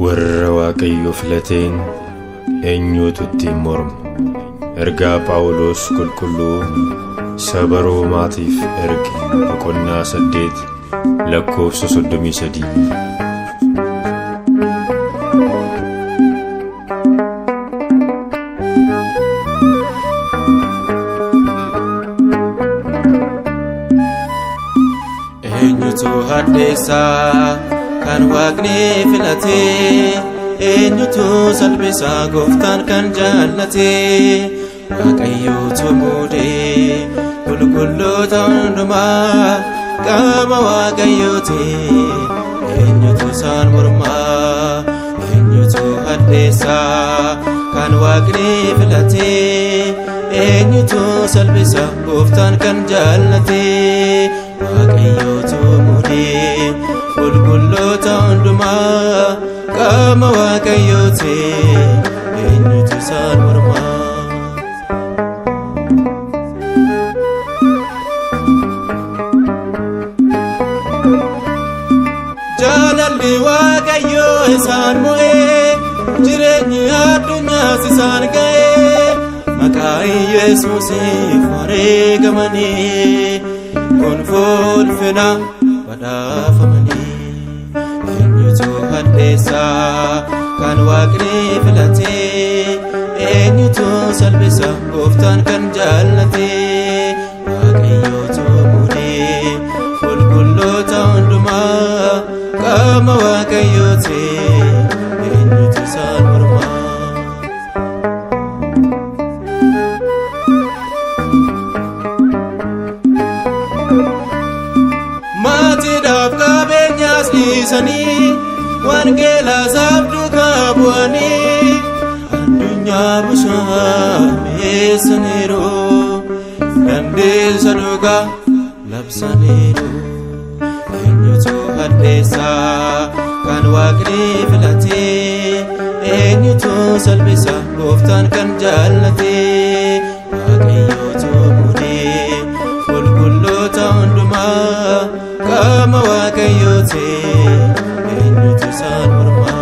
warra waaqayyo filateen eenyutu ittiin morma? Ergaa Phaawulos qulqulluu saba Roomaatiif erge boqonnaa 8 lakkoofsa 33. Eenyutu hadheessaa kan waaqni filatee, eenyutu salphisaa gooftaan kan jaallatee. Waaqayyootu muudee qulqulloota hundumaa qaama waaqayyooti. Eenyutu isaan mormaa? Eenyutu hadheessaa kan waaqni filatee, eenyutu salphisa gooftaan kan jaallatee. Waaqayyootu muudee qulqulloota hundumaa qaama waaqayyooti. Eenyutu isaan mormaa? Jaalalli waaqayyoo isaan mo'ee, jireenyi addunyaas isaan ga'ee. Maqaa Yesuusiif wareegamanii, gonfoo ulfina badhaafamanii. Eenyutu hadheessaa kan waaqni filatee, eenyutu salphisa gooftaan kan jaallatee. Waaqayyootu muudee qulqulloota hundumaa qaama waaqayyooti. Eenyutu isaan mormaa? Maatiidhaaf qabeenyaas dhiisanii, wangeelaasaaf duukaa bu'anii. Addunyaa bushaamessaniiru, dandeessa dhugaa labsaniiru. Eenyutu hadheessaa kan waaqni filatee, eenyutu salphisa gooftaan kan jaallatee. Waaqayyootu muudee qulqulloota hundumaa qaama waaqayyooti. Eenyutu isaan mormaa?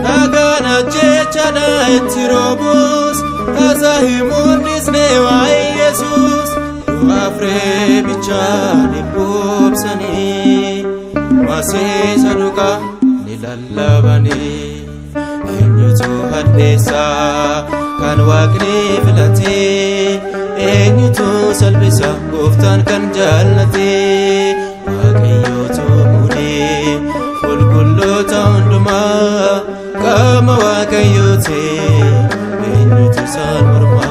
Dhagaan ajjeechadha itti roobus, tasa himuun dhisnee waa'ee Yesuus. Du'aaf reebichaan ibboobsanii, maseessa dhugaa ni lallabanii. Eenyutu hadheessaa kan waaqni filatee, eenyutu salphisa gooftaan kan jaallatee. Waaqayyootu muudee qulqulloota hundumaa qaama waaqayyooti. Eenyutu isaan mormaa?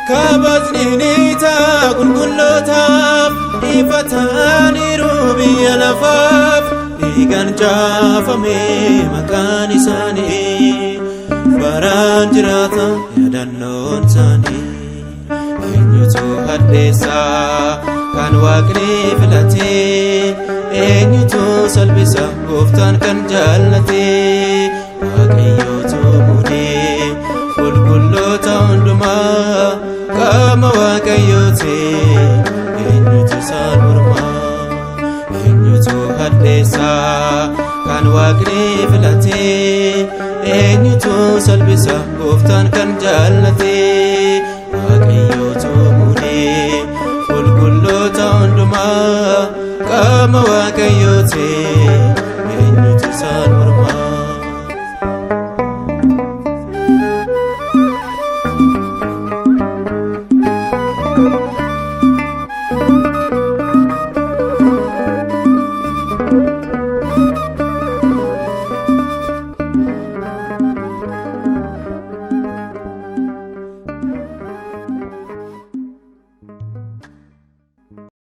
Kabajni ni ta'a qulqullootaaf, ifataniiru biyya lafaaf. Dhiigaan jaafame maqaan isaanii, baraan jiraata yaadannoon isaanii. Eenyutu hadheessaa kan waaqni filatee, eenyutu salphisa gooftaan kan jaallatee. Waaqayyootu muudee qulqulloota hundumaa qaama waaqayyooti. Eenyutu isaan mormaa? Eenyutu hadheessaa kan waaqni filatee, eenyutu salphisa gooftaan kan jaallatee.